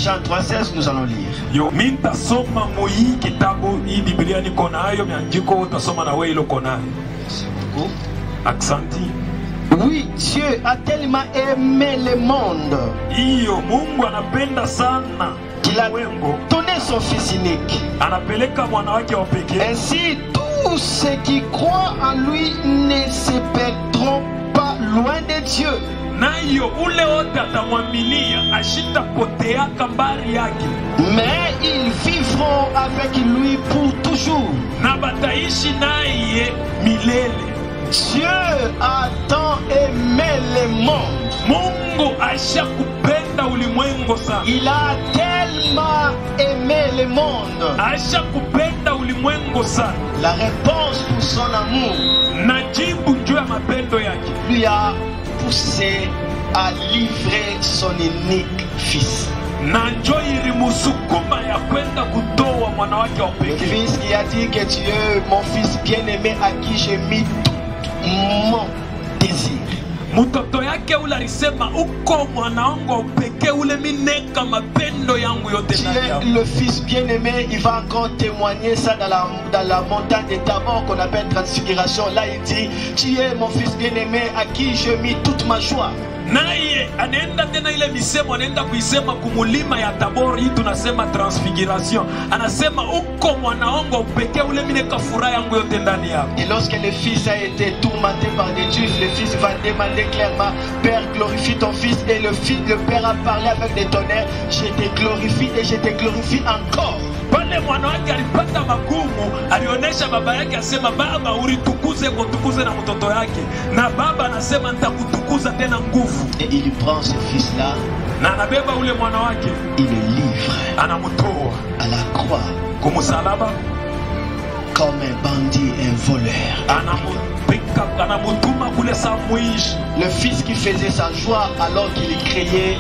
Jean 3,16, nous allons lire. Yo minta soma moyi kitabu hii Biblia niko nayo miandiko utasoma na wewe ilo konayo. Aksanti. Oui, Dieu a tellement aimé le monde Iyo Mungu anapenda sana qu'il a ulimwengu. donné son fils unique. Anapeleka mwana wake wa pekee. Ainsi, tous ceux qui croient en lui ne se perdront pas loin de Dieu. Nayo ule wote atamwaminia ashitapotea kambari yake. Mais ils vivront avec lui pour toujours. Na bataishi naye milele. Dieu a tant aimé le monde. Mungu ashakupenda ulimwengu sana. Il a tellement aimé le monde. Ashakupenda ulimwengu sana. La réponse pour son amour Najibu juu ya mapendo yake lui a poussé à livrer son unique fils. na njo ilimusukuma ya kwenda kutoa mwana wake wa Le pekee. fils qui a dit que tu es mon fils bien-aimé à qui j'ai mis tout mon désir. Mtoto yake ule alisema uko mwana wangu wa pekee ule mineka mapendo yangu yote Tu ndani es yako. le fils bien-aimé, il va encore témoigner ça dans la montagne de Tabor qu'on appelle Transfiguration. Là il dit, tu es mon fils bien-aimé à qui j'ai mis toute ma joie. Naye anaenda tena ile misemo anaenda kuisema kumulima ya Tabor hii tunasema Transfiguration. Anasema uko mwana wangu wa pekee ule mineka furaha yangu yote ndani yako. Et lorsque le fils a été tourmenté par des juifs, le fils va demander clairement, Père, glorifie ton fils. Et le père a parlé avec des tonnerres, je te glorifie et je te glorifie encore. Pale mwana wake alipata magumu, alionesha baba yake asema baba ulitukuze kutukuze na mtoto yake, na baba anasema nitakutukuza tena nguvu. Et il prend ce fils-là, Na anabeba ule mwana wake, il le livre anamtoa à la croix kumsalaba, comme un bandit, un voleur. anamutuma kule saa mwishi. Le fils qui faisait sa joie alors qu'il créait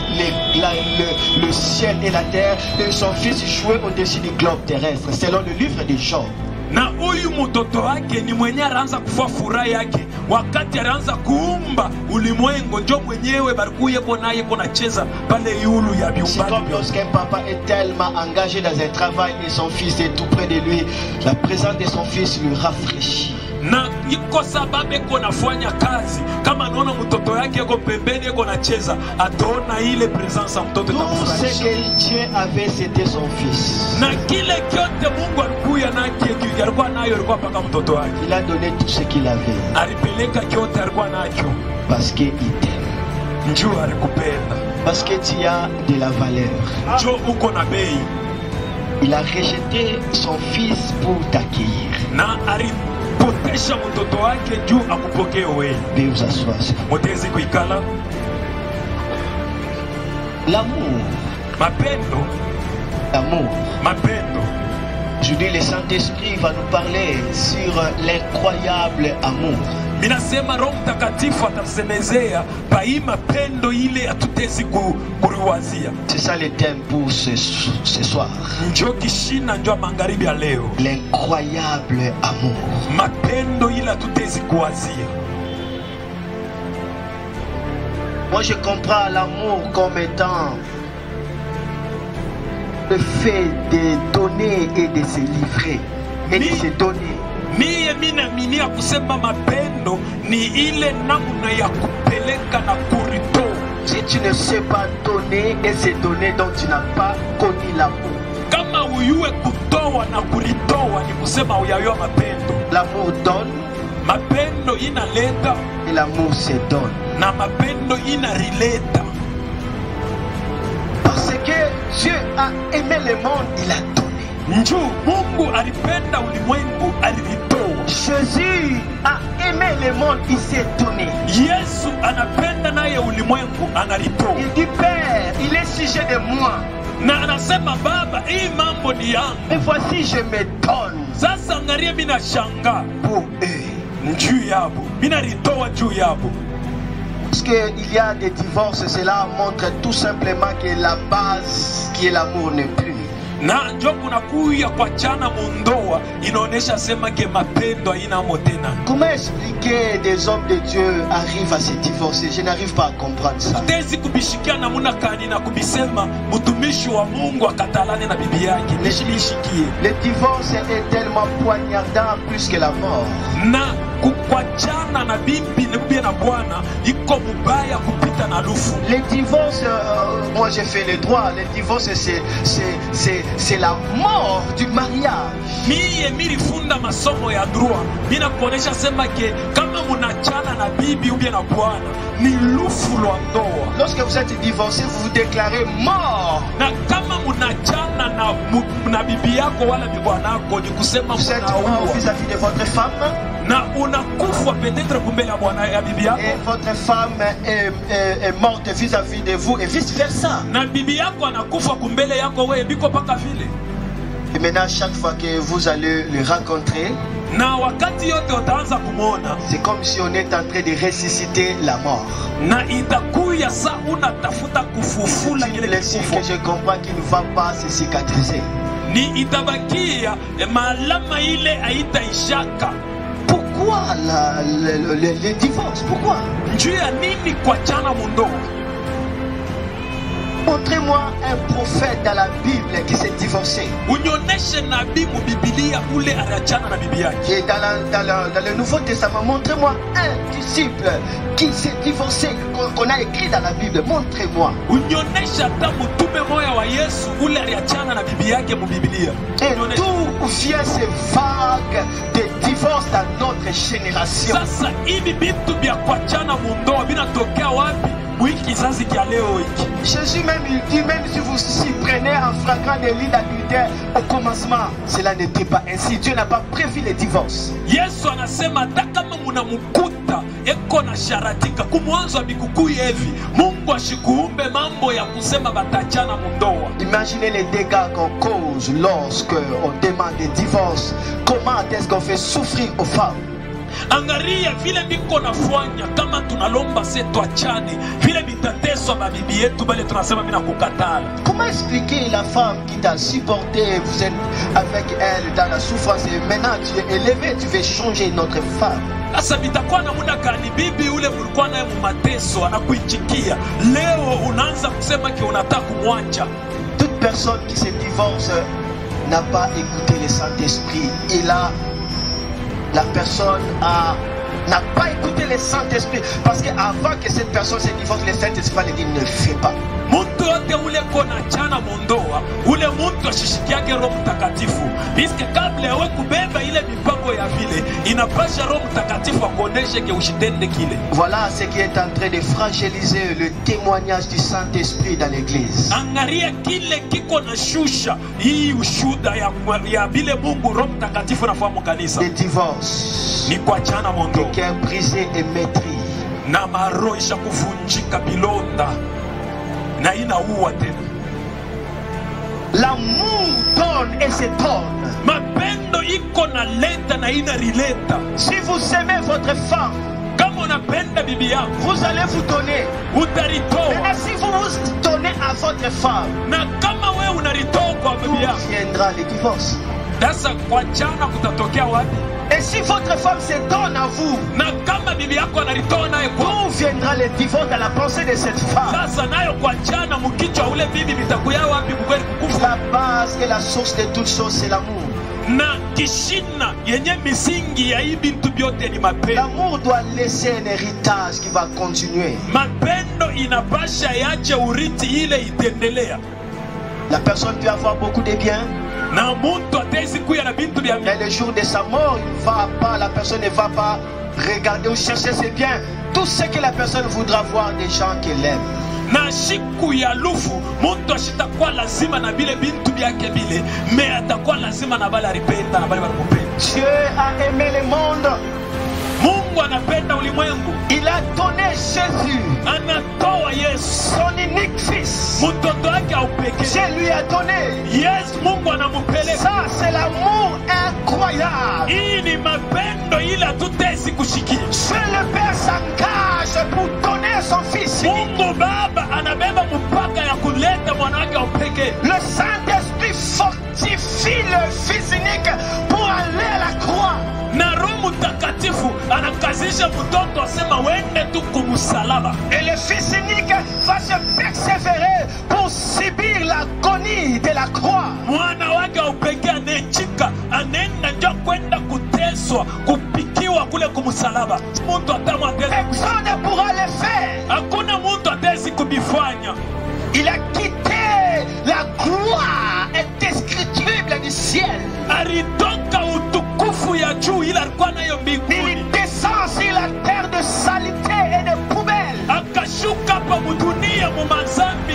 le ciel et la terre, et son fils jouait au-dessus du globe terrestre, selon le livre de Job. Na huyu mtoto wake ni mwenye anaanza kufa furaha yake wakati anaanza kuumba ulimwengu, ndio mwenyewe barikuye naye kunacheza pale yulu ya C'est biumbani. comme lorsqu'un papa est tellement engagé dans un travail et son fils est tout près de lui, la présence de son fils lui rafraîchit. Na iko sababu eko nafanya kazi, kama anaona mtoto yake eko pembeni eko nacheza, ataona ile presence ya mtoto Tout ce itamfurahisha. que Dieu avait, c'était son fils. Na kile kyote Mungu alikuya nake alikuwa nayo, alikuwa paka mtoto wake. Il a donné tout ce qu'il avait Alipeleka kyote alikuwa nacho, parce qu'il t'aime, njoo alikupenda, parce que tu as de la valeur. njoo uko na bei. Il a rejeté son fils pour t'accueillir. Na alipotesha mtoto wake juu akupokee wewe. Veuillez vous asseoir. Mutezi kuikala. L'amour, Mapendo, l'amour. mapendo. Aujourd'hui, le Saint-Esprit va nous parler sur l'incroyable amour. Minasema Roho Mtakatifu atasemezea pai mapendo ile hatutezi kuriwazia. C'est ça le thème pour ce soir. Njoo kishina, njoo magharibi ya leo. L'incroyable amour. Mapendo ile hatutezi kuwazia. Moi, je comprends l'amour comme étant le fait de donner et de se livrer et de se donner. Mie minaminia kusema mapendo ni ile namna ya kupeleka na kuritoa. Si tu ne sais pas donner et se donner, donc tu n'as pas connu l'amour. Kama uyue kutoa na kuritoa ni kusema uyayua mapendo. L'amour donne Mapendo inaleta et l'amour se donne. na mapendo inarileta. Parce que Dieu a aimé le monde, il a donné. Njoo Mungu alipenda ulimwengu, alilitoa. Jésus a aimé le monde, il s'est donné. Yesu anapenda naye ulimwengu, analitoa. Il dit Père, il est sujet de moi. Na anasema Baba, hii mambo ni yangu. Et voici je me donne Sasa angalia, mimi nashangaa pour eux. juu yabo, mimi nalitoa juu yabo. Parce qu'il y a des divorces, cela montre tout simplement que la base qui est l'amour n'est plus. Na njo kunakuya kwa chana mundoa ndoa inaonesha sema ke mapendo haina tena. Comment expliquer des hommes de Dieu arrivent à se divorcer? Je n'arrive pas à comprendre ça. Tezi kubishikia namuna kani na kubisema mtumishi wa Mungu akatalane na bibi yake. Nishimishikie. Le divorce est tellement poignardant plus que la mort. Na kukwachana na bibi na bwana iko mubaya kupita na lufu. Le divorce, moi j'ai fait le droit. Le divorce c'est la mort du mariage. Mie milifunda masomo ya droit. Mina kuonesha sema ke kama munachana na bibi ubia na bwana ni lufu lwa ndoa. Lorsque vous êtes divorcé, vous vous déclarez mort. Na kama munachana na bibi yako wala bibwanako ni kusema vous êtes mort vis-à-vis de votre femme. Na unakufa peut-être kumbele ya bwana ya bibi yako. Et votre femme est morte vis-à-vis de vous et vice versa. Na bibi yako anakufa kumbele yako wewe biko paka vile. Et maintenant chaque fois que vous allez le rencontrer, na wakati yote utaanza kumona, c'est comme si on est en train de ressusciter la mort. Na itakuya sa unatafuta kufufula kile kifo. Que je comprends qu'il ne va pas se cicatriser. Ni itabakia malama ile haitaishaka. Pourquoi le divorce? Pourquoi? Juu ya nini kuachana mundoa? Montrez-moi un prophète dans la Bible qui s'est divorcé. Unioneshe nabii mu Biblia ule aliachana na bibi yake. Et dans le Nouveau Testament, montrez-moi un disciple qui s'est divorcé, qu'on a écrit dans la Bible. Montrez-moi. Unioneshe hata mtume moya wa Yesu ule aliachana na bibi yake mu Biblia. Et d'où vient ces vagues de divorce dans notre génération? Sasa hivi vitu vya kuachana mundoa vinatokea wapi? Jésus même il dit, même si vous s'y prenez en flagrant délit d'adultère au commencement, cela n'était pas ainsi. Dieu n'a pas prévu le divorce. Yesu anasema hata kama mnamukuta eko na sharatika kumwanzo bikuku hivi Mungu ashikuumbe mambo ya kusema batachana mundoa. Imaginez les dégâts qu'on cause lorsque on demande le divorce. Comment est-ce qu'on fait souffrir aux femmes? Angaria vile biko nafanya kama tunalomba se tuachane vile bitateswa mabibi yetu bale tunasema mina kukatala. Comment expliquer la femme qui t'a supporté, vous êtes avec elle dans la souffrance et maintenant tu es élevé, tu veux changer notre femme? Asa bitakuwa na muda kani bibi ule mulikuwa naye mu mateso anakuichikia leo unaanza kusema ki unataka kumwacha. Toute personne qui se divorce n'a pas écouté le Saint-Esprit. La personne n'a pas écouté le Saint-Esprit. Parce qu'avant que cette personne se divorce, le Saint-Esprit lui dit ne fais pas. Muntu yote ule kona chana mondoa ule muntu ashishikiake Roho Mtakatifu. Biske kabla yawe kubeba ile mipango ya vile inapasha Roho Mtakatifu akuoneshe ke ushitende kile. Voilà ce qui est en train de fragiliser le témoignage du Saint-Esprit dans l'église. Angaria kile kiko na shusha hii ushuda ya vile Mungu Roho Mtakatifu anafahamu kanisa. Le divorce. Ni kuachana mondoa. Le cœur brisé et meurtri. Na maroho isha kuvunjika bilonda. Na inaua tena. L'amour donne et se donne. Mapendo iko na leta na ina rileta. Si vous aimez votre femme, kama unapenda bibi yako, vous allez vous donner. Utaritoa. Mais si vous vous donnez à votre femme, na kama wewe unaritoa kwa bibi yako, viendra le divorce. Sasa kuachana kutatokea wapi? Et si votre femme se donne à vous, na kama bibi yako anaritoa naye kwa, d'où viendra le divorce dans la pensée de cette femme? Sasa nayo kuachana mkichwa ule bibi bitakuya wapi kweli kukufa? La base et la source de toutes choses c'est l'amour. Na kishina yenye misingi ya hii bintu byote ni mapendo. L'amour doit laisser un héritage qui va continuer. Mapendo inapasha yache urithi ile itendelea. La personne peut avoir beaucoup de biens. Mais le jour de sa mort, la personne ne va pas regarder ou chercher ses biens. Tout ce que la personne voudra voir des gens qu'elle aime. Na siku ya lufu muntu ashitakuwa lazima na bile bintu byake bile me atakuwa lazima na bale alipenda na bale walikupenda. Dieu a aimé le monde. Mungu anapenda ulimwengu. Il a donné Jésus, anatoa Yesu, son unique fils. Mtoto wake au pekee. Dieu lui a donné. Yes, Mungu anamupeleka. Ça c'est l'amour incroyable. Hii ni mapendo ila tutesi kushikia. Dieu le Père s'engage pour donner son fils. Mungu Baba anabeba mpaka ya kuleta mwana wake au pekee. Le Saint-Esprit fortifie le fils unique pour kisha mtoto asema wende tu kumsalaba. Et le fils unique va se persévérer pour subir l'agonie de la croix. Mwana wake upekee anechika anenda ndio kwenda kuteswa kupikiwa kule kumsalaba. Mtu atamwatesa. Personne ne pourra le faire. Hakuna mtu ataweza kubifanya. Il a quitté la gloire indescriptible du ciel. Alitoka utukufu ya juu ila alikuwa nayo mbinguni. Il descend sur la terre de saleté et de poubelle. Akashuka hapa mudunia mumazambi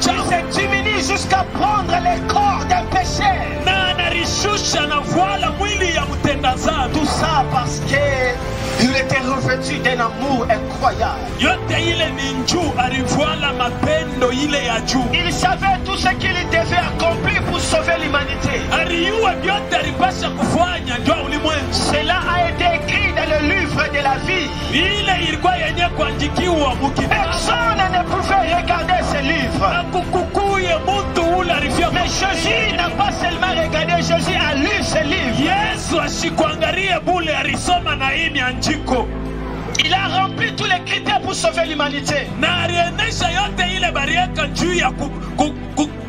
Il se diminue jusqu'à prendre les corps d'un péché. na anarishusha na voila mwili ya mtenda zambi. Tout ça parce qu'il était revêtu d'un amour incroyable. Yote ile ni njuu, alivoala mapendo ile ya juu. Il savait tout ce qu'il devait accomplir pour sauver l'humanité. Aliyua vyote alipasha kufanya ndio ulimwengu. Cela a été écrit dans le livre de la vie. Ile ilikuwa yenye kuandikiwa mukitabu. Personne ne pouvait regarder ce livre. Akukukuye mtu ule alifia. Mais Jésus n'a pas seulement regardé, Jésus a lu ce livre. Yesu ashikuangalie bule alisoma na hii andiko. Il a rempli tous les critères pour sauver l'humanité. Na aliendesha yote ile bariaka juu ya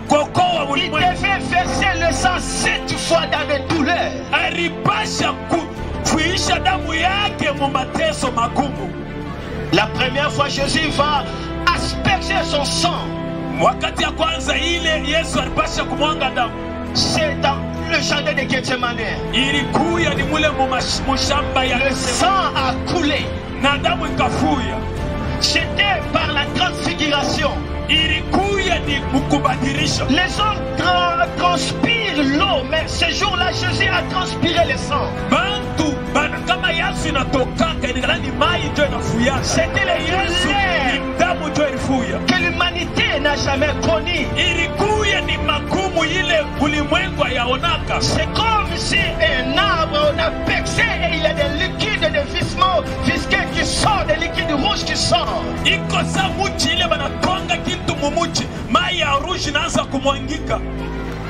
kuokoa Il ulimwengu. devait verser le sang 7 fois dans les douleurs. Alipasha kufuisha damu yake mu mateso magumu. La première fois, Jésus va asperger son sang. Wakati ya kwanza ile Yesu alipasha kumwanga damu. C'est dans le jardin de Gethsemane. Ilikuya ni mule mushamba ya Le sang a coulé. na damu ikafuya. C'était par la transfiguration. Ilikuya ni mukubadilisha. Les hommes transpirent l'eau, mais ce jour-là, Jésus a transpiré le sang. Bantu bana kama Yesu inatokaka inakana ni mai ndio inafuya. C'était le Yesu lait ni damu ndio ilifuya. que l'humanité n'a jamais connu. Ilikuya ni magumu ile ulimwengu yaonaka. C'est comme si un arbre, on a percé et il y a des liquides de vissement visqueux qui sortent, des liquides rouges qui sortent. Iko sa muchi ile banatonga kitu mumuchi, mai ya rouge inaanza kumwangika.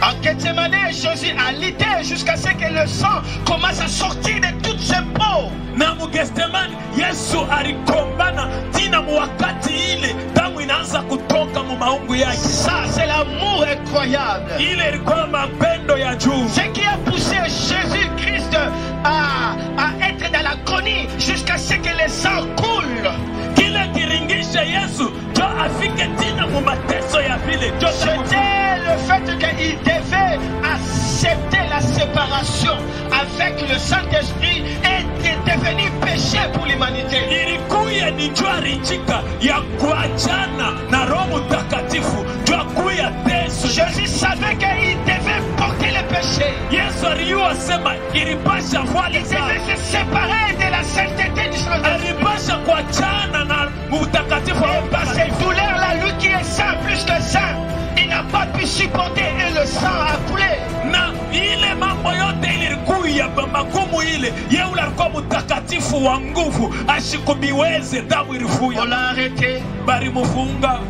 En Gethsemane, Jésus a lutté jusqu'à ce que le sang commence à sortir de toutes ses peaux. Na Gethsemane Yesu alikombana tina wakati ile damu inaanza kutoka mu maungu yake. Ça, c'est l'amour incroyable. Ile ilikuwa mapendo ya juu. Ce qui a poussé Jésus-Christ à être dans l'agonie jusqu'à ce que le sang coule. Kile kiringisha Yesu jo afike tina mu mateso ya vile. C'était le fait qu'il devait accepter la séparation avec le Saint-Esprit et de devenir péché pour l'humanité. Ilikuya ni jua rijika ya kuachana na Roho Mtakatifu jua kuya teso. Jésus savait qu'il devait porter le péché. Yesu aliyua sema ilipasha voile Il sana. devait se séparer de la sainteté du Saint-Esprit. Alipasha kuachana na mtakatifu Par ces douleurs-là, lui qui est saint plus que saint, il n'a pas pu supporter et le sang a coulé. Na ile mambo yote ilikuya magumu ile yeule alikuwa mtakatifu wa nguvu ashikubiweze damu ilifuya. On l'a arrêté, Balimufunga,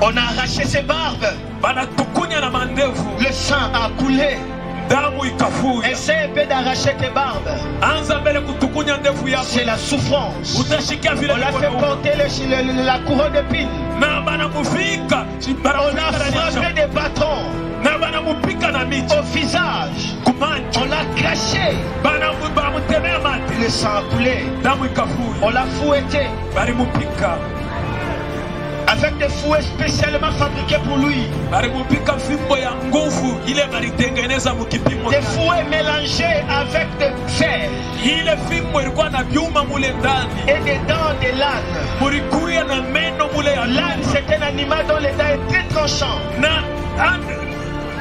on a arraché ses barbes, banatukunya na mandevu, le sang a coulé. damu ikafuya. Essaie un peu d'arracher tes barbes. Anza mbele kutukunya ndevu yako, C'est la souffrance. utashikia vile On l'a fait porter la couronne d'épines. na banamufika, On a frappé des bâtons na banamupika na miti au visage. kumancho, On l'a craché. banamutemea mate, Le sang a coulé. damu ikafuya. On l'a fouetté Balimupika, avec des fouets spécialement fabriqués pour lui. balimupika fimbo ya nguvu ile balitengeneza mukipimo. Des fouets mélangés avec de fer Ile fimbo ilikuwa na vyuma mule ndani, et des dents de l'âne. mulikuya na meno mule ya L'âne, c'est un animal dont les dents est très tranchant. na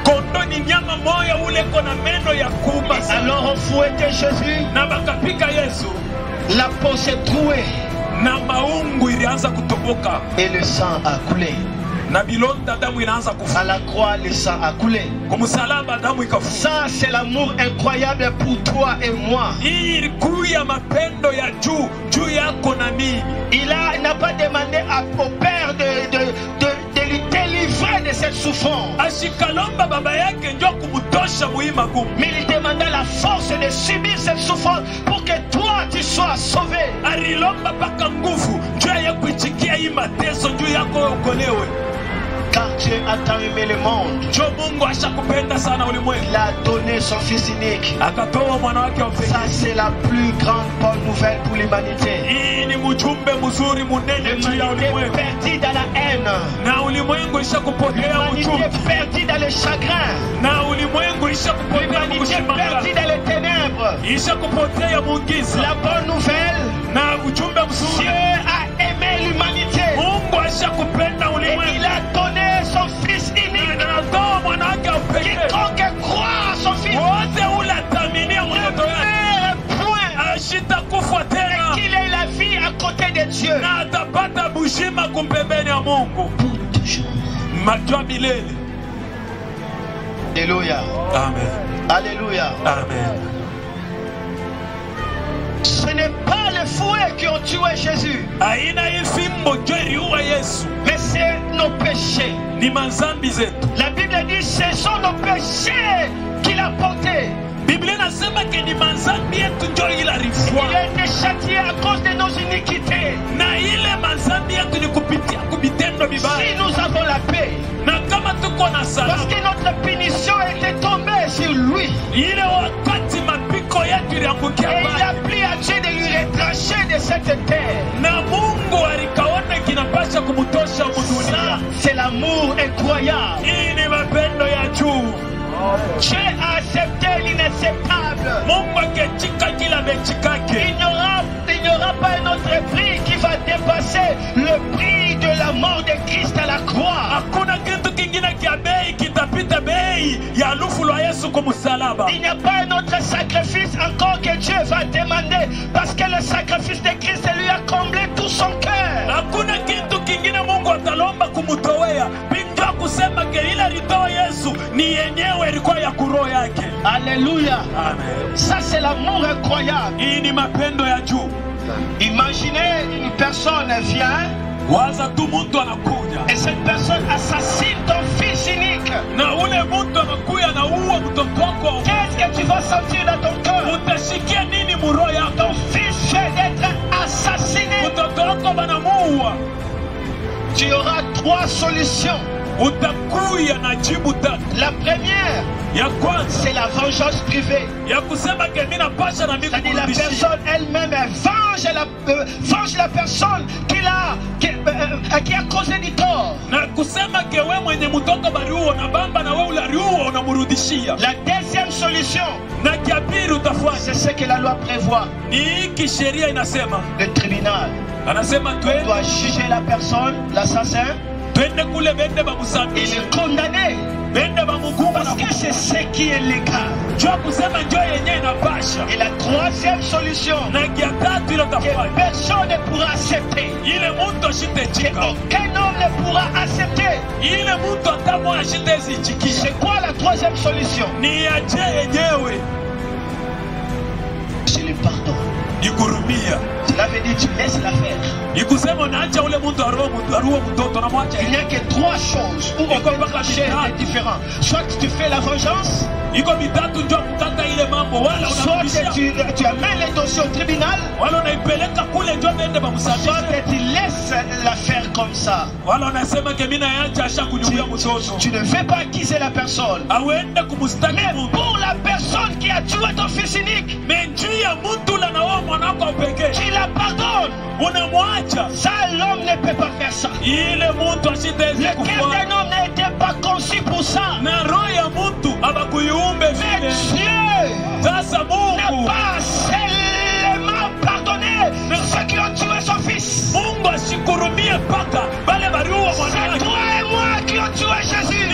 kondo ni nyama moya ule kona meno ya kuuma sana. Alors on fouettait Jésus, Na bakapika Yesu la peau s'est trouée na maungu ilianza kutoboka et le sang a coulé. na bilonda damu inaanza À kufa. la croix, le sang a coulé. Kumsalaba damu ikafuka. Ça, c'est l'amour incroyable pour toi et moi. Hii ilikuya mapendo ya juu yako na mimi. Il n'a pas demandé au Père de lui délivrer de cette souffrance. Ashikalomba baba yake ndio kumutosha muhima gumu. Mais il demanda la force de subir cette souffrance pour que toi toi tu sois sauvé. Alilomba mpaka nguvu juu ya kuitikia hii mateso juu yako uokolewe. Car Dieu a tant aimé le monde. Mungu ashakupenda sana ulimwengu. Il a donné son fils unique. Akatoa mwana wake wa pekee. Ça c'est la plus grande bonne nouvelle pour l'humanité. Hii ni mjumbe mzuri munene juu ya ulimwengu. Perdu dans la haine. Na ulimwengu ishakupotea uchungu. Perdu dans le chagrin. Na ulimwengu ishakupotea kushimanga. Perdu dans les ténèbres. Ishakupotea mungiza. La bonne nouvelle. Na ujumbe mzuri. Dieu a aimé l'humanité. Mungu ashakupenda ulimwengu. Et il a donné son fils unique. Quiconque croit son fils et qu'il ait la vie à côté de Dieu pour toujours. Alléluia. Amen. Alléluia. Amen. Ce n'est pas les fouets qui ont tué Jésus, mais c'est nos péchés. La Bible dit ce sont nos péchés qu'il a portés. Il a été châtié à cause de nos iniquités. Si nous avons la paix, parce que notre punition était tombée sur lui, et il a pris à Dieu de lui retrancher de cette terre. Ça, c'est l'amour incroyable. Dieu a accepté l'inacceptable. Il n'y aura pas un autre prix qui va dépasser le prix de la mort de Christ à la croix. Il n'y a pas un autre sacrifice encore que Dieu va demander, parce que le sacrifice de Christ lui a comblé tout son cœur. Alléluia. Amen. Ça c'est l'amour incroyable. Imaginez une personne vient et cette personne assassine ton fils unique. Qu'est-ce que tu vas sentir dans ton cœur? Ton fils vient d'être assassiné. Tu auras trois solutions. La première, c'est la vengeance privée. C'est-à-dire la personne elle-même venge la personne qui a causé du tort. La deuxième solution, c'est ce que la loi prévoit. Le tribunal doit juger la personne, l'assassin, et le condamner. Parce que c'est ce qui est légal. Et la troisième solution, que personne ne pourra accepter, qu'aucun homme ne pourra accepter. C'est quoi la troisième solution? C'est le pardon. Cela veut dire tu laisses l'affaire. Il n'y a que trois choses où on peut trancher les différents. Soit tu fais la vengeance, soit tu amènes les dossiers au tribunal, soit tu laisses l'affaire comme ça. Tu ne veux pas accuser la personne. Mais pour la personne qui a tué ton fils unique, tu la pardonnes. Ça, l'homme ne peut pas faire ça. Le cœur d'un homme n'était pas conçu pour ça. Mais Dieu n'a pas seulement pardonné ceux qui ont tué son fils. C'est toi et moi qui ont tué Jésus.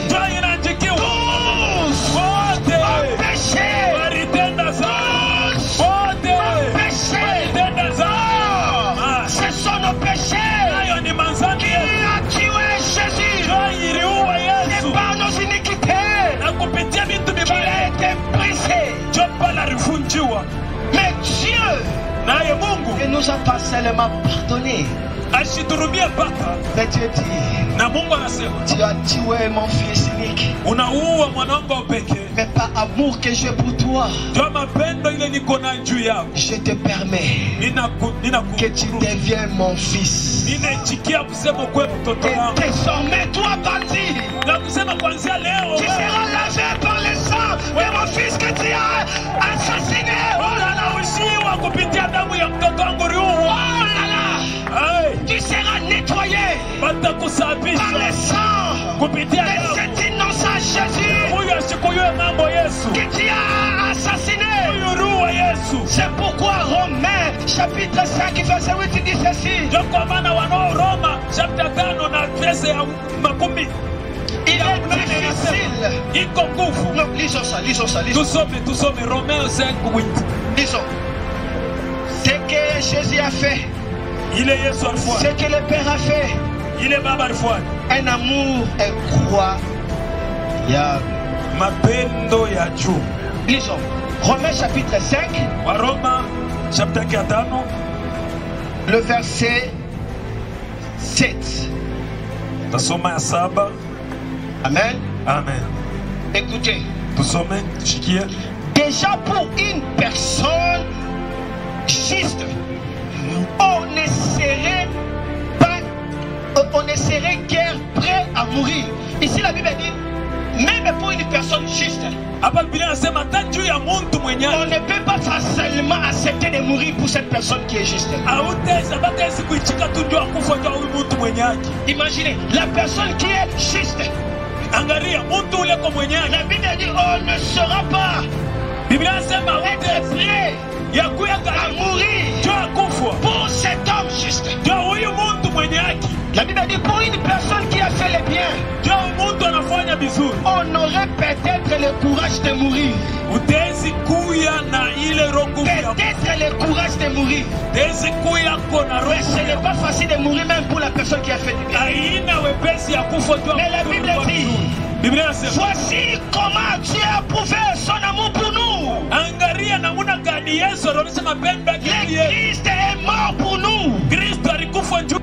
Car il est écrit, tous ont péché. Ce sont nos péchés qui a tué Jésus. C'est par nos iniquités qu'il a été brisé. Mais Dieu ne nous a pas seulement pardonné, mais Dieu dit, tu as tué mon fils unique. unique. Unaua mwanangu wa pekee. Mais par amour que j'ai pour toi, Jua mapendo ile niko na juu yako. je te permets que tu deviennes mon fils. Ninachikia kusema kwa mtoto Et wangu. désormais, toi bâti, Na kusema kuanzia leo tu seras lavé par le sang de mon fils que tu as assassiné. Oh là là, unaushiwa kupitia damu ya mtoto wangu Riu. oh là là, Hey, tu seras nettoyé par batakusafisha le sang kupitia de damu. cet innocent Jésus Huyu asikuyue mambo Yesu. que tu as assassiné. Huyu Riu wa Yesu. C'est pourquoi Romains chapitre 5 verset 8 dit ceci. Ndio kwa maana wanao Roma chapter 5 na verse ya makumi. Il est difficile. Iko nguvu. Non, lisons ça, lisons ça, lisons. Tusome Romains 5:8. Lisons. Ce que Jésus a fait, Ile Yesu ce alifanya. que le Père a fait, Ile Baba alifanya. un amour incroyable. Mapendo ya juu. Lisons. Romains chapitre 5, Wa Roma chapter 5 le verset 7. tasoma ya 7. Amen. Amen. Écoutez. Tusome tushikie. Déjà pour une personne juste, on ne serait guère prêt à mourir. Ici la Bible dit, même pour une personne juste, Hapa Biblia inasema hata juu ya mtu mwenye on ne peut pas facilement accepter de mourir pour cette personne qui est juste. hautaweza bataweza kuichika tu ndio akufa ndio huyu mtu mwenye haki. Imaginez, la personne qui est juste, Angalia mtu ule kwa mwenye haki. la Bible dit, on ne sera pas Biblia inasema être prêt ya kuya à mourir ndio akufa pour cet homme juste. ndio huyu mtu mwenye haki. La Bible dit, pour une personne qui a fait le bien, Ndio mtu anafanya vizuri. on aurait peut-être le courage de mourir. Utezi kuya na ile rongo ya Peut-être le courage de mourir. utezi kuya kona roho. Mais ce n'est pas facile de mourir même pour la personne qui a fait du bien. Haina wepesi ya kufa ndio. Mais la Bible dit, Biblia inasema voici comment Dieu a prouvé son amour pour nous. angalia namuna gani Yesu anaonyesha mapendo yake. Le Christ est mort pour nous. Kristo alikufa juu.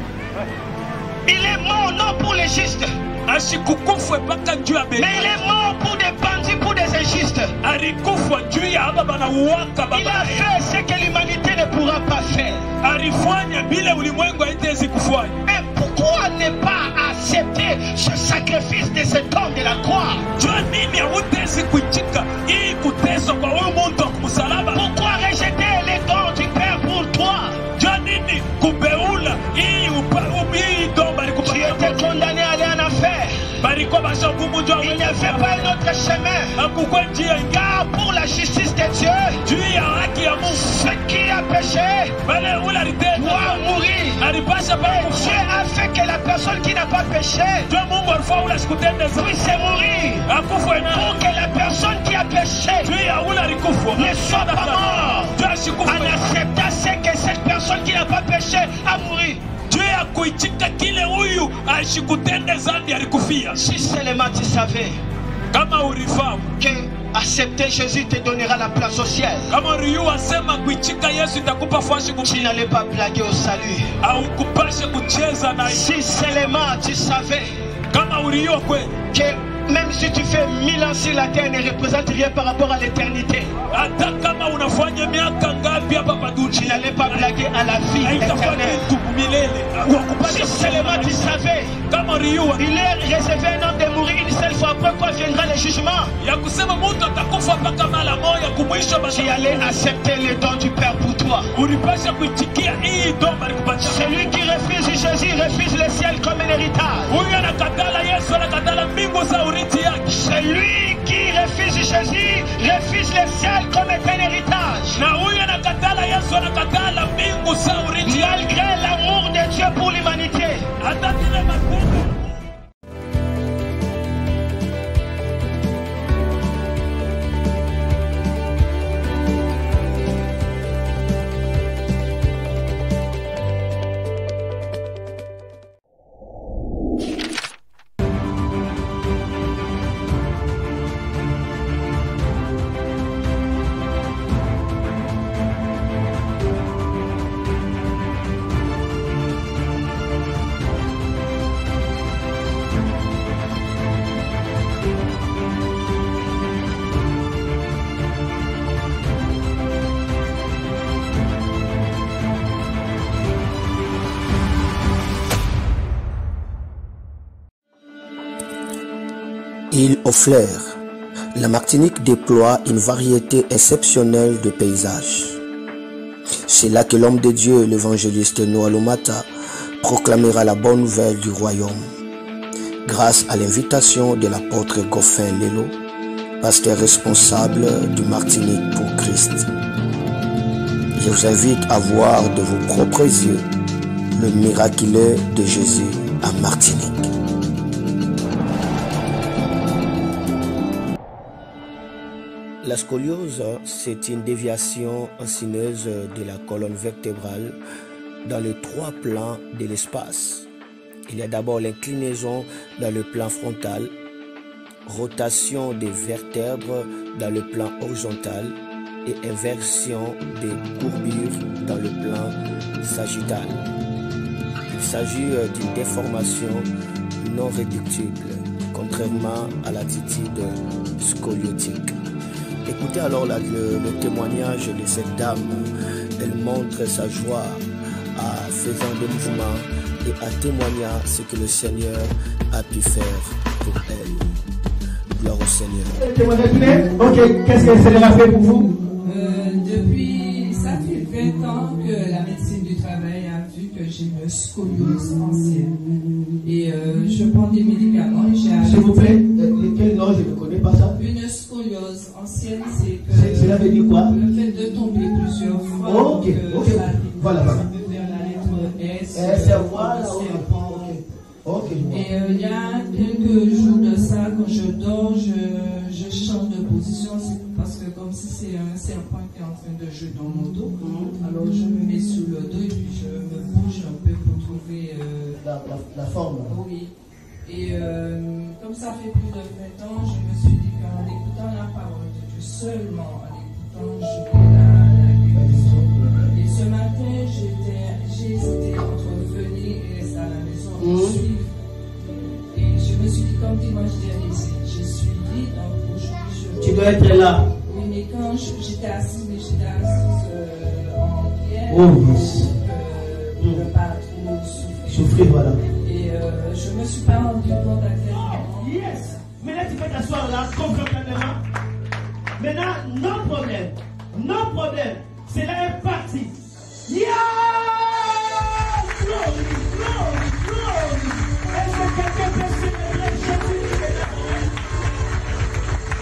Il est mort non pour les justes, Ashikukufa mpaka juu ya mais il est mort pour des bandits, pour des injustes. alikufa juu ya hapa banauwaka Il a baba. fait ce que l'humanité ne pourra pas faire. Alifanya bila ulimwengu haitezi kufanya. Mais pourquoi ne pas accepter ce sacrifice de cet homme de la croix? Jua nini hautezi kuichika hii kuteswa kwa huyu mtu wa kumsalaba? Pourquoi rejeter les dons du Père pour toi? Jua nini kubeula hii domba Tu alikupatia? étais condamné à aller en enfer. Balikuwa bashahukumu jua Il ne fait pas un autre chemin. hakukua njia ingine Car pour la justice de Dieu, juu ya haki ya Mungu. ce qui a péché Bale ule alitenda doit mourir. alipasha pa Et kufa. Dieu a fait que la personne qui n'a pas péché Jua Mungu alifaa ule asikutendeza puisse mourir. akufa na Pour que la personne qui a péché juu ya ule alikufa ne soit pas mort. juu ashikufa En acceptant ce que cette personne qui n'a pas péché a mouru. juu ya kuichika kile huyu ashikutende zambi alikufia. Si seulement tu savais Kama ulifahamu, que accepter Jésus te donnera la place au ciel, kama Riu asema kuichika Yesu itakupa fashi tu kumshina n'allais pas blaguer au salut. au kupashe kucheza na Si seulement tu savais kama uliyo kweli, que même si tu fais 1000 ans sur la terre, ne représente rien par rapport à l'éternité. hata kama unafanya miaka ngapi hapa pa Tu dunia n'allais pas blaguer à la vie haitafanya éternelle. mtu milele kwa kupata Si seulement tu savais, kama Riu il est réservé un homme de mourir une seule fois, après quoi viendra le jugement. ya kusema mtu atakufa mpaka mara moja kumwisho Tu basi allais accepter le don du Père pour toi. ulipasha kuitikia hii domba alikupatia. Celui qui refuse Jésus refuse le ciel comme un héritage. Huyu anakatala Yesu, anakatala mbingu za urithi yake. Celui qui refuse Jésus refuse le ciel comme un héritage. Na huyu anakatala Yesu, anakatala mbingu za urithi yake. Malgré l'amour de Dieu pour l'humanité, Hata vile magumu Île aux fleurs, la Martinique déploie une variété exceptionnelle de paysages. C'est là que l'homme de Dieu, l'évangéliste Noah Lomata, proclamera la bonne nouvelle du royaume. Grâce à l'invitation de l'apôtre Goffin Lelo, pasteur responsable du Martinique pour Christ. Je vous invite à voir de vos propres yeux le miraculeux de Jésus à Martinique. La scoliose, c'est une déviation sinueuse de la colonne vertébrale dans les trois plans de l'espace. Il y a d'abord l'inclinaison dans le plan frontal, rotation des vertèbres dans le plan horizontal et inversion des courbures dans le plan sagittal. Il s'agit d'une déformation non réductible, contrairement à l'attitude scoliotique. Écoutez alors le témoignage de cette dame. Elle montre sa joie en faisant des mouvements et en témoignant ce que le Seigneur a pu faire pour elle. Gloire au Seigneur. Ok, qu'est-ce que le Seigneur a fait pour vous? Depuis, ça fait 20 ans que la médecine du travail a vu que j'ai une scoliose ancienne. Et je prends des médicaments et j'ai arrêté. S'il vous plaît, lesquels non, je ne connais pas ça. Une scoliose ancienne, c'est que... Cela veut dire quoi? Le fait de tomber plusieurs fois. Ok, ok. Voilà, voilà. Vers la lettre S. Voilà, ok. Et il y a quelques jours de ça, quand je dors, je change de position. C'est parce que comme si c'est un serpent qui est en train de jouer dans mon dos. Alors je me mets sur le dos et puis je me bouge un peu pour trouver la forme. Oui. Et comme ça fait plus de 20 ans, je me suis dit qu'en écoutant la parole de Dieu, seulement en écoutant, j'aurais la guérison. Et ce matin, j'ai hésité entre venir et rester à la maison et suivre. Et je me suis dit, comme dimanche dernier, je suis libre, donc aujourd'hui Tu dois être là. Oui, mais quand j'étais assise en pierre, Oh, yes. pour ne pas trop Souffrir, voilà. Et je me suis pas rendu compte à quel moment. Yes. Maintenant, tu peux t'asseoir là, confortablement. Maintenant, non problème. Non problème. C'est là est parti. Yeah! Glory, glory, glory. Est-ce que quelqu'un peut célébrer Jésus?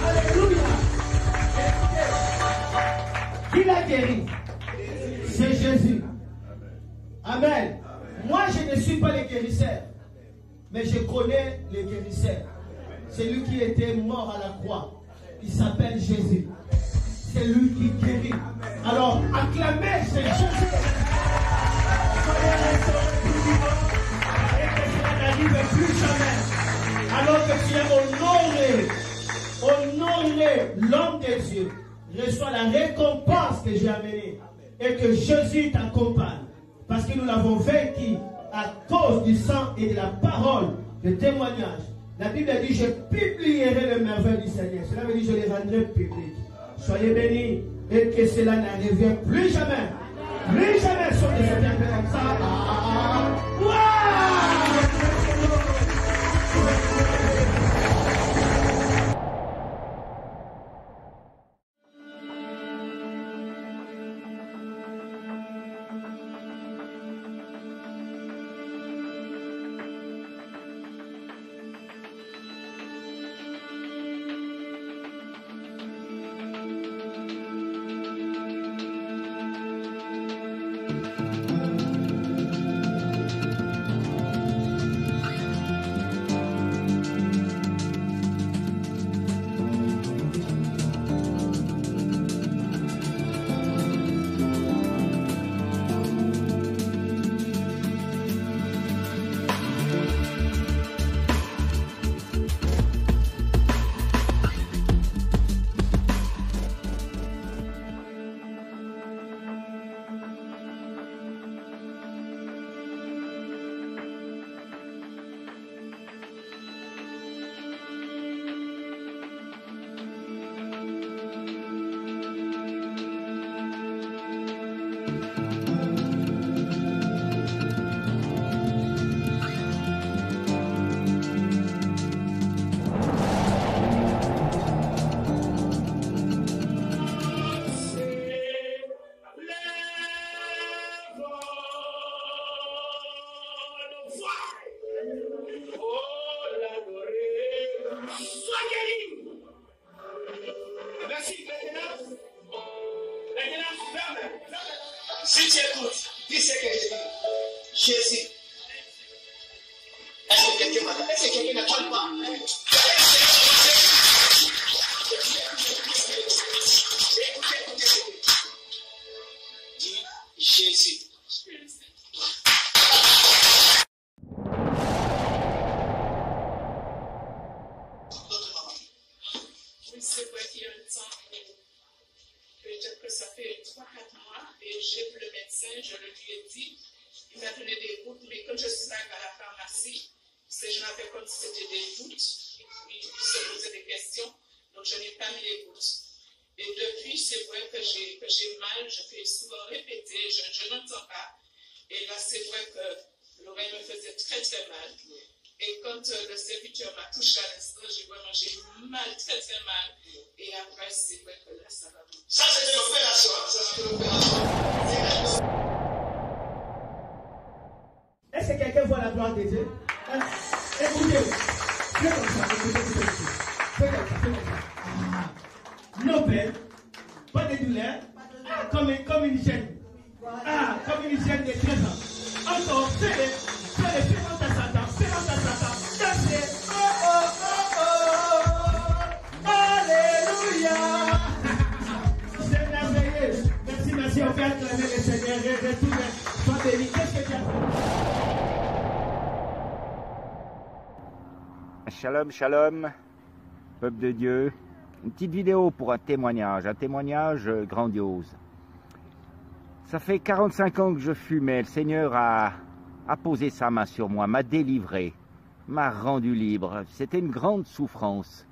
Alléluia. Qui l'a guéri? C'est Jésus. Amen. Moi, je ne suis pas le guérisseur, mais je connais le guérisseur. C'est lui qui était mort à la croix. Il s'appelle Jésus. C'est lui qui guérit. Alors, acclamez, c'est Jésus. Soyez restaurés plus vivants et que cela n'arrive plus jamais. Alors que tu es honoré, l'homme de Dieu, reçoit la récompense que j'ai amenée et que Jésus t'accompagne. Parce que nous l'avons vaincu à cause du sang et de la parole, de témoignage. La Bible dit, je publierai les merveilles du Seigneur. Cela veut dire, je les rendrai publiques. Soyez bénis et que cela n'arrive plus jamais. Plus jamais sur des éternels comme ça. Si tu écoutes, dis ce que je dis. Jésus. Est-ce que quelqu'un ne parle pas? Dis Jésus. C'est vrai qu'il y a un temps peut-être que ça fait 3-4 mois et j'ai vu le médecin, je le lui ai dit, il m'a donné des gouttes, mais quand je suis arrivée à la pharmacie, ces gens avaient comme si c'était des gouttes, ils se posaient des questions, donc je n'ai pas mis les gouttes. Et depuis, c'est vrai que j'ai mal, je fais souvent répéter, je n'entends pas. Et là, c'est vrai que l'oreille me faisait très très mal. Et quand le serviteur m'a touché à l'instant, j'ai mal, très très mal. Et après, c'est vrai que là, ça va bien. Ça, c'est une opération. Ça, c'est une opération. Est-ce que quelqu'un voit la gloire de Dieu? Écoutez, fais comme ça, fais comme ça. No peine, pas de douleur, comme une gêne. Comme une gêne de 13 ans. Encore, fais-le dans ta Satan, dansez. Alléluia. C'est merveilleux. Merci, on fait acclamer le Seigneur. Retourne, sois béni. Qu'est-ce que tu as fait? Shalom, shalom, peuple de Dieu. Une petite vidéo pour un témoignage grandiose. Ça fait 45 ans que je fumais. Le Seigneur a posé sa main sur moi, m'a délivré, m'a rendu libre. C'était une grande souffrance.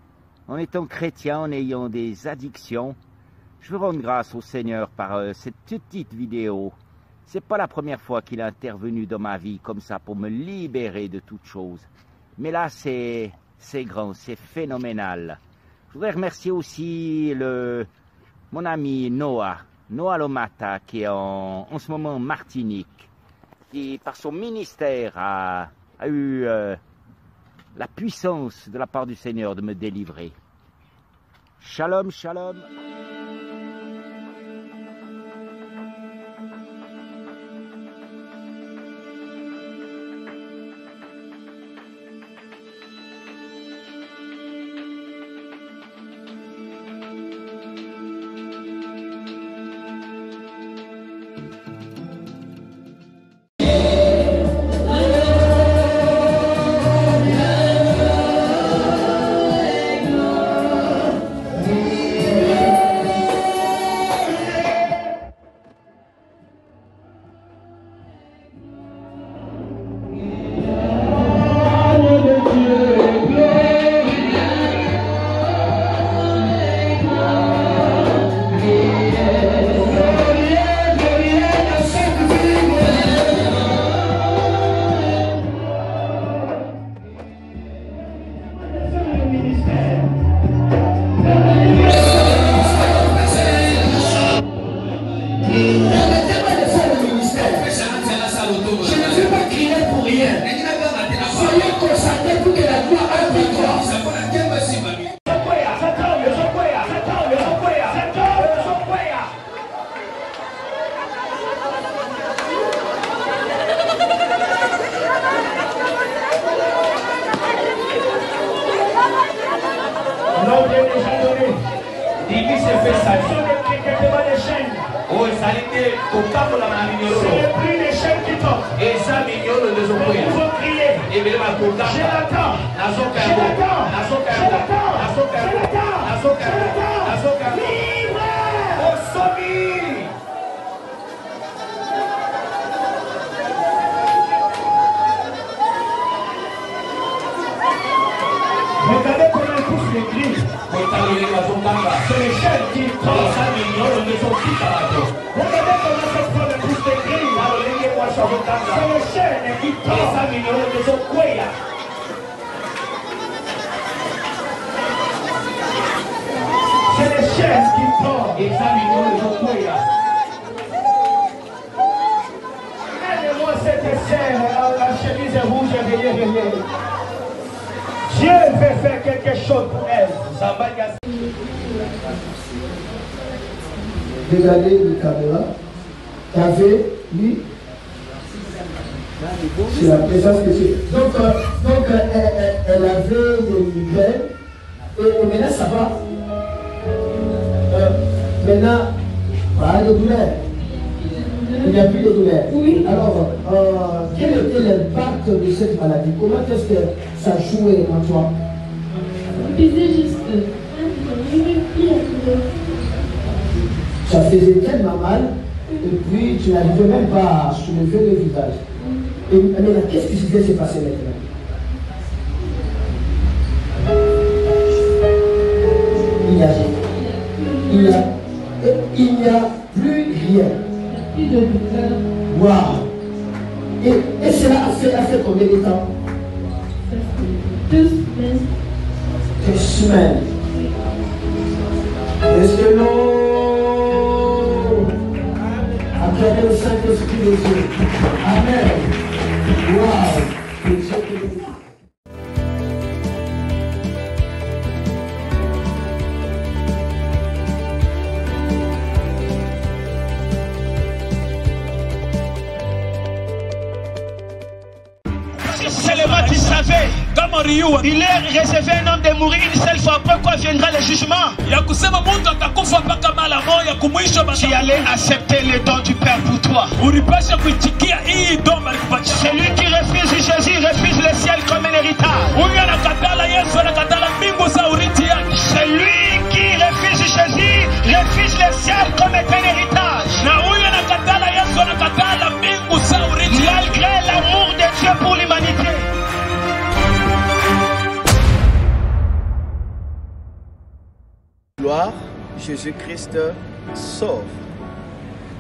En étant chrétien, en ayant des addictions, je veux rendre grâce au Seigneur par cette petite vidéo. C'est pas la première fois qu'il est intervenu dans ma vie comme ça pour me libérer de toute chose. Mais là, c'est grand, c'est phénoménal. Je voudrais remercier aussi mon ami Noah Lomata, qui est en ce moment en Martinique, qui par son ministère a eu la puissance de la part du Seigneur de me délivrer. Shalom, shalom. Regardez comment il pousse les cris. C'est les chaînes qui tremblent. Regardez comment ce frère pousse les cris. C'est les chaînes qui tremblent. C'est les chaînes qui tremblent. Aidez-moi cette sœur à la chemise rouge veillée. Dieu veut faire quelque chose pour elle. Regardez les caméras. Tu avais, lui, c'est la présence de Dieu. Donc elle avait des migraines. Et maintenant, ça va. Maintenant, pas de douleur. Il n'y a plus de douleur. Oui. Alors, quel était l'impact de cette maladie? Comment est-ce que ça jouait en toi? Ça faisait tellement mal, et puis tu n'arrivais même pas à soulever le visage. Et maintenant, qu'est-ce qui s'est passé maintenant? Il n'y a plus rien. Plus de douleur. Waouh! Et cela a fait combien de temps? 2 semaines. 2 semaines. Est-ce que non? Acclamez le Saint-Esprit de Dieu. Amen. Waouh! Seulement tu savais, il est réservé un homme de mourir une seule fois. Pourquoi viendra le jugement? Tu allais accepter le don du Père pour toi. Celui qui refuse Jésus refuse le ciel comme un héritage. Celui qui refuse Jésus refuse le ciel comme un héritage. Malgré l'amour de Dieu pour l'humanité. Gloire, Jésus-Christ sauve.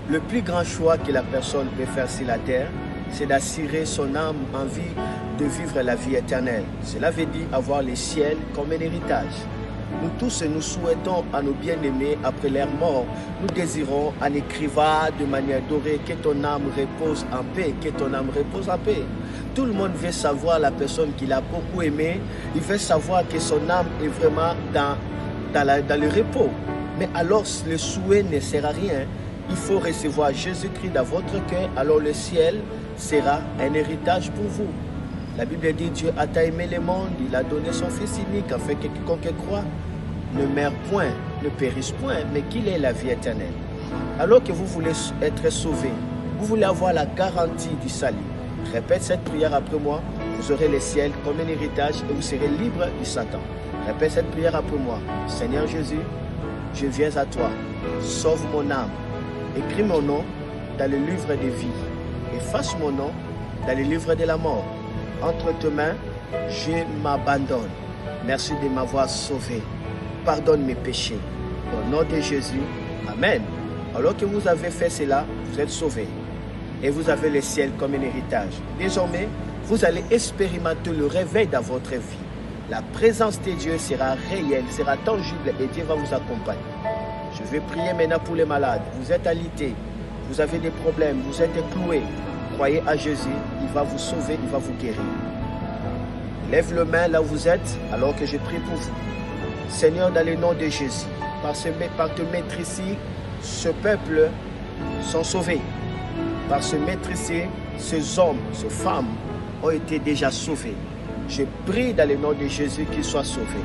Le plus grand choix que la personne peut faire sur la terre, c'est d'assurer son âme en vie de vivre la vie éternelle. Cela veut dire avoir le ciel comme un héritage. Nous tous, nous souhaitons à nos bien-aimés, après leur mort, nous désirons en écrivant de manière dorée que ton âme repose en paix, que ton âme repose en paix. Tout le monde veut savoir la personne qu'il a beaucoup aimée, il veut savoir que son âme est vraiment dans le repos. Mais alors le souhait ne sert à rien. Il faut recevoir Jésus-Christ dans votre cœur, alors le ciel sera un héritage pour vous. La Bible dit, Dieu a tant aimé le monde, il a donné son Fils unique, afin que quiconque croit ne meure point, ne périsse point, mais qu'il ait la vie éternelle. Alors que vous voulez être sauvé, vous voulez avoir la garantie du salut, répète cette prière après moi, vous aurez le ciel comme un héritage et vous serez libre du Satan. Répète cette prière après moi. Seigneur Jésus, je viens à toi, sauve mon âme, écris mon nom dans le livre de vie, efface mon nom dans le livre de la mort. Entre tes mains, je m'abandonne. Merci de m'avoir sauvé. Pardonne mes péchés. Au nom de Jésus, Amen. Alors que vous avez fait cela, vous êtes sauvés. Et vous avez le ciel comme un héritage. Désormais, vous allez expérimenter le réveil dans votre vie. La présence de Dieu sera réelle, sera tangible et Dieu va vous accompagner. Je vais prier maintenant pour les malades. Vous êtes alité, vous avez des problèmes, vous êtes cloués. Croyez à Jésus, il va vous sauver, il va vous guérir. Lève le main là où vous êtes, alors que je prie pour vous. Seigneur, dans le nom de Jésus, par te mettre ici, ce peuple sont sauvés. Par ce mettre ici, ces hommes, ces femmes ont été déjà sauvés. Je prie dans le nom de Jésus qu'ils soient sauvés.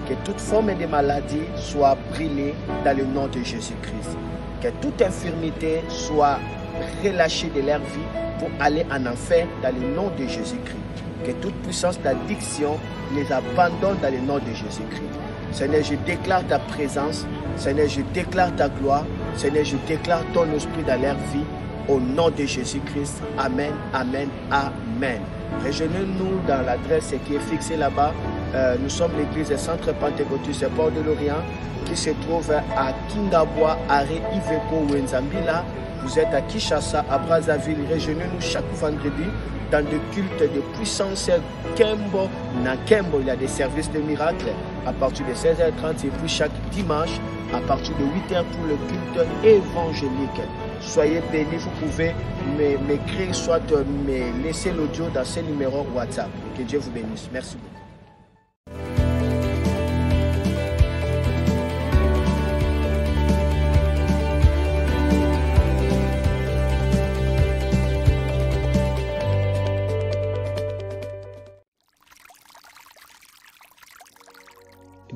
Que toute forme de maladie soit brûlée dans le nom de Jésus-Christ. Que toute infirmité soit relâchée de leur vie pour aller en enfer dans le nom de Jésus-Christ. Que toute puissance d'addiction les abandonne dans le nom de Jésus-Christ. Seigneur, je déclare ta présence. Seigneur, je déclare ta gloire. Seigneur, je déclare ton esprit dans leur vie. Au nom de Jésus-Christ. Amen, amen, amen. Rejoignez-nous dans l'adresse qui est fixée là-bas. Nous sommes l'église Centre Pentecôtiste Port de l'Orient qui se trouve à Kingabwa, Arrêt Iveco, Wenzambila. Vous êtes à Kinshasa, à Brazzaville. Rejoignez-nous chaque vendredi dans des cultes de puissance Kembo. Dans Kembo, il y a des services de miracles à partir de 16h30 et puis chaque dimanche à partir de 8h pour le culte évangélique. Soyez bénis, vous pouvez m'écrire, soit me laisser l'audio dans ce numéro WhatsApp. Que Dieu vous bénisse. Merci beaucoup.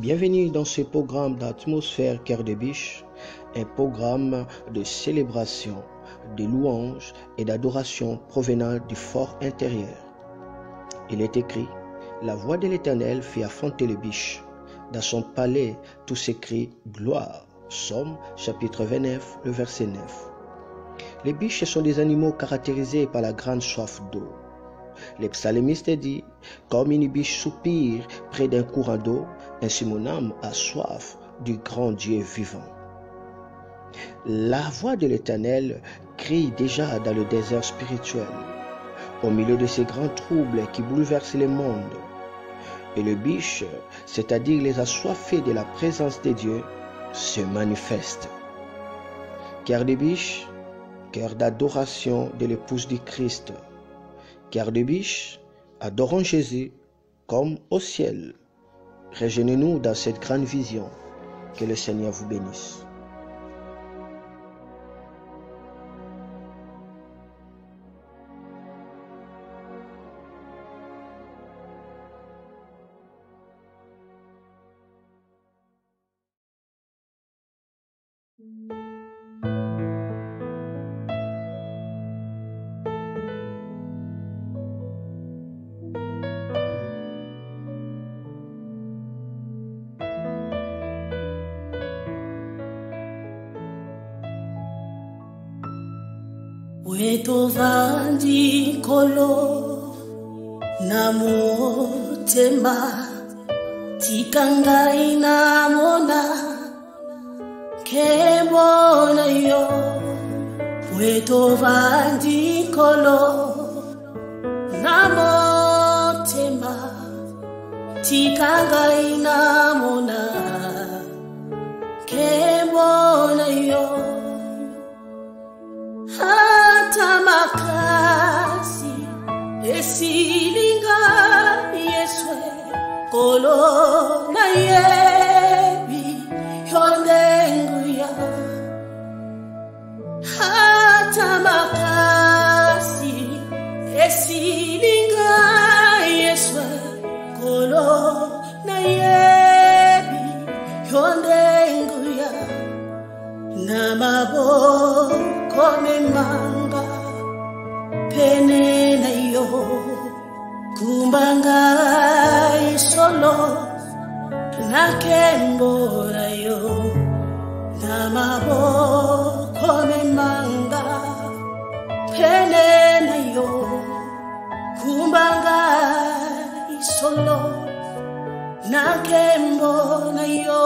Bienvenue dans ce programme d'Atmosphère Cœur de Biche, un programme de célébration, de louange et d'adoration provenant du fort intérieur. Il est écrit, la voix de l'Éternel fait affronter les biches. Dans son palais, tout s'écrie gloire. Psaume chapitre 29, le verset 9. Les biches sont des animaux caractérisés par la grande soif d'eau. Le psalmiste dit, comme une biche soupire près d'un courant d'eau, ainsi mon âme a soif du grand Dieu vivant. La voix de l'Éternel crie déjà dans le désert spirituel, au milieu de ces grands troubles qui bouleversent le monde. Et le biche, c'est-à-dire les assoiffés de la présence de Dieu, se manifestent. Cœur de biche, cœur d'adoration de l'épouse du Christ. Cœur de biche, adorons Jésus comme au ciel. Rejoignez-nous dans cette grande vision. Que le Seigneur vous bénisse. Wetovandi kolo namotema tikangai namona kebona yo. Wetovandi kolo namotema tikangai namona kebona yo. Tamakasi esilinga yeswe kolo na yebi yondenguya. Tamakasi esilinga yeswe kolo na yebi yondenguya. Namabo komemanga penena yo kumbanga isolo nakembora yo. Namabo komemanga penena yo kumbanga isolo nakembora yo.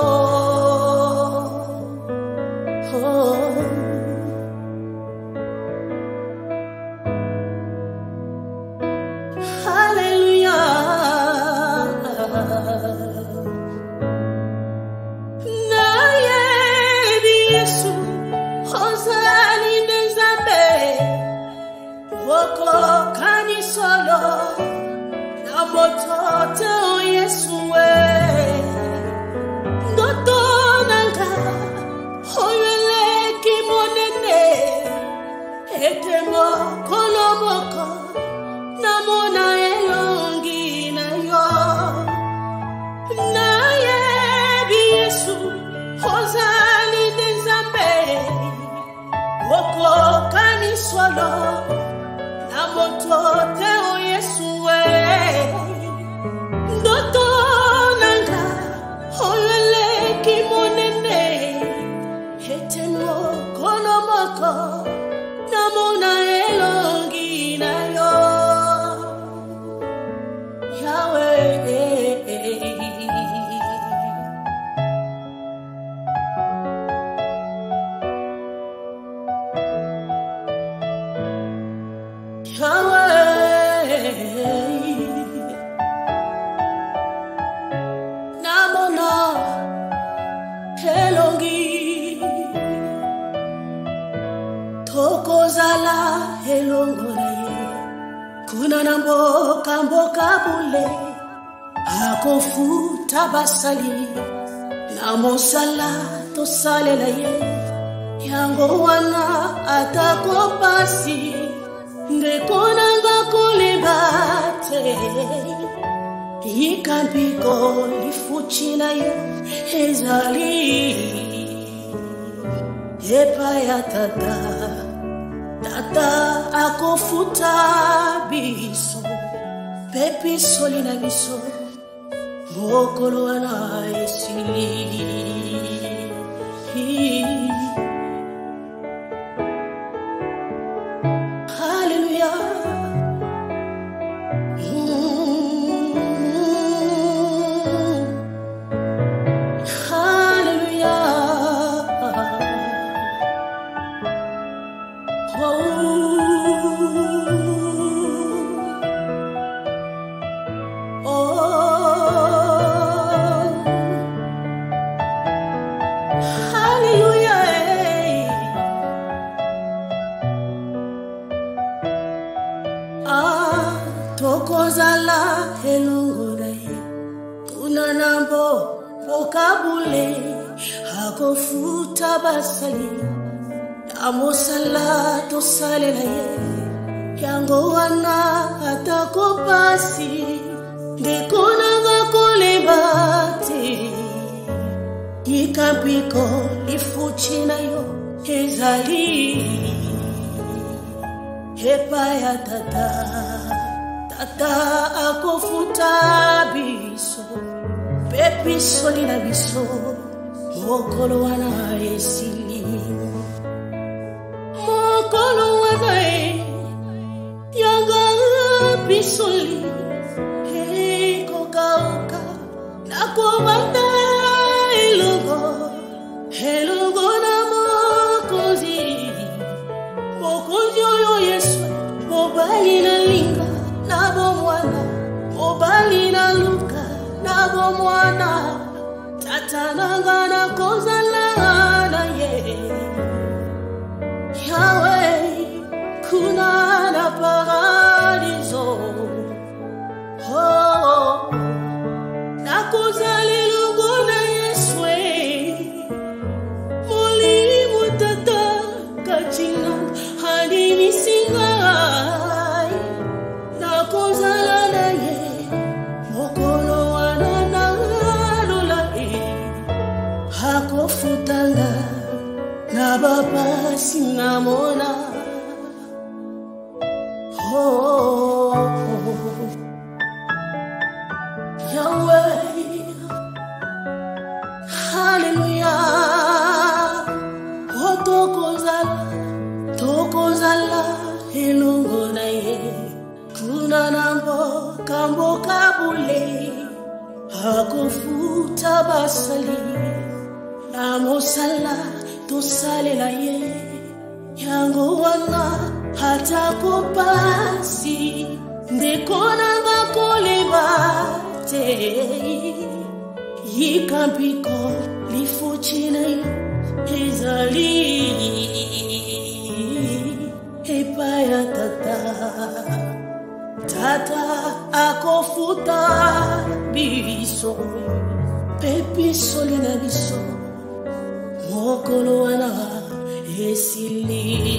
Basali namosala tosalela ye yango wana atako pasi ndekonanga koleba te Yikambiko lifuchina yo ezali Epa ya tata akofuta biso Pepi solina biso Mokolo wana esili Hallelujah Tokozala elongoraye Kunanambo Pokabule Hakofuta basali Amosala tosale Yango wana atakopasi Ndekonanga kolebate Yikambiko ifuchina yo ezali Epa ya tata akofuta biso Pepi solina biso Mokolo wana esili Mokolo wana Yanga bisoli Kokauka Nakobanda Elongo na mokozi Mokozi oyo Yesu Mobali na linga Nabo mwana Mobali na luka Nabo mwana Tatananga na kozala na ye Yahweh Kuna na paradiso Oh Na kozali lungo na Yeswe Moli mutata Kachina Hani misinga Kozala na ye Mokolo wana na lola Hakofutanga Na baba sinamona Oh Yahweh Hallelujah Oh Tokozala Elongo na ye Kunanambo kambo kabule Hakofuta basali Amosala tosale la ye Yango wana hatakopasi Ndekonanga kolebate Yikambiko lifuchina yo ezali Epa ya tata akofuta biso Pepi solina biso Mokolo wana esili